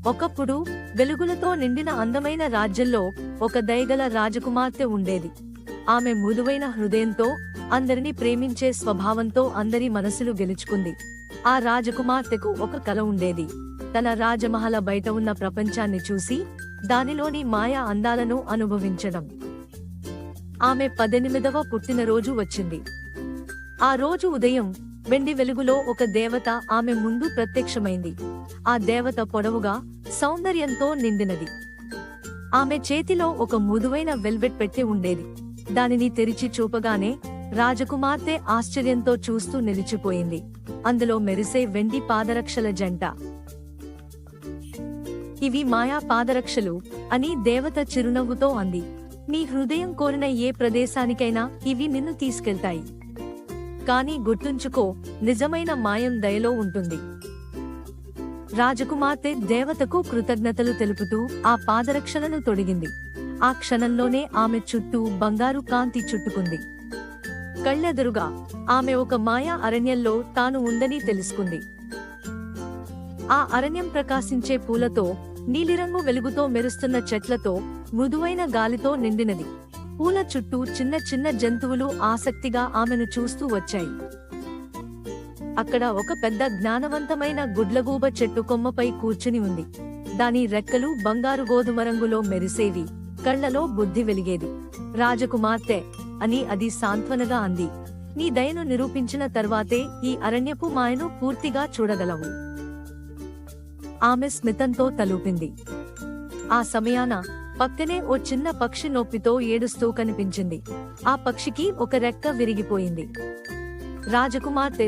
ఒకప్పుడు వెలుగులతో నిండిన అందమైన రాజ్యంలో ఒక దయగల రాజకుమార్తె ఉండేది. ఆమె మృదువైన హృదయంతో, అందరిని ప్రేమించే స్వభావంతో అందరి మనసులు గెలుచుకుంది. ఆ రాజకుమార్తెకు ఒక కల ఉండేది. తన రాజమహల బయట ఉన్న ప్రపంచాన్ని చూసి దానిలోని మాయా అందాలను అనుభవించడం. ఆమె 18వ పుట్టినరోజు వచ్చింది. ఆ రోజు ఉదయం వెండి వెలుగులో ఒక దేవత ఆమె ముందు ప్రత్యక్షమైంది. ఆ దేవత పొడవుగా, సౌందర్యంతో నిండినది. ఆమె చేతిలో ఒక మృదువైన వెల్వెట్ పెట్టె ఉండేది. దానిని తెరిచి చూపగానే రాజకుమార్తె ఆశ్చర్యంతో చూస్తూ నిలిచిపోయింది. అందులో మెరిసే వెండి పాదరక్షల జంట. ఇవి మాయా పాదరక్షలు అని దేవత చిరునవ్వుతో అంది. నీ హృదయం కోరిన ఏ ప్రదేశానికైనా ఇవి నిన్ను తీసుకెళ్తాయి. కానీ గుర్తుంచుకో, నిజమైన మాయం దయలో ఉంటుంది. రాజకుమార్తె దేవతకు కృతజ్ఞతలు తెలుపుతూ ఆ పాదరక్షలను తొడిగింది. ఆ క్షణంలోనే ఆమె చుట్టూ బంగారు కాంతి చుట్టుకుంది. కళ్ళెదురుగా ఆమె ఒక మాయా అరణ్యంలో తాను ఉందని తెలుసుకుంది. ఆ అరణ్యం ప్రకాశించే పూలతో, నీలిరంగు వెలుగుతో మెరుస్తున్న చెట్లతో, మృదువైన గాలితో నిండినది. పూల చుట్టూ చిన్న చిన్న జంతువులు ఆసక్తిగా ఆమెను చూస్తూ వచ్చాయి. అక్కడ ఒక పెద్ద జ్ఞానవంతమైన గుడ్లగూబ చెట్టు కొమ్మపై కూర్చుని ఉంది. దాని రెక్కలు బంగారు గోధుమ రంగులో మెరిసేవి, కళ్లలో బుద్ధి వెలిగేది. రాజకుమార్తె అని అది సాంత్వనగా అంది, నీ దయను నిరూపించిన తర్వాతే ఈ అరణ్యపు మాయను పూర్తిగా చూడగలవు. ఆమె స్మితంతో తలూపింది. ఆ సమయాన పక్కనే ఓ చిన్న పక్షి నొప్పితో ఏడుస్తూ కనిపించింది. ఆ పక్షికి ఒక రెక్క విరిగిపోయింది. రాజకుమార్తె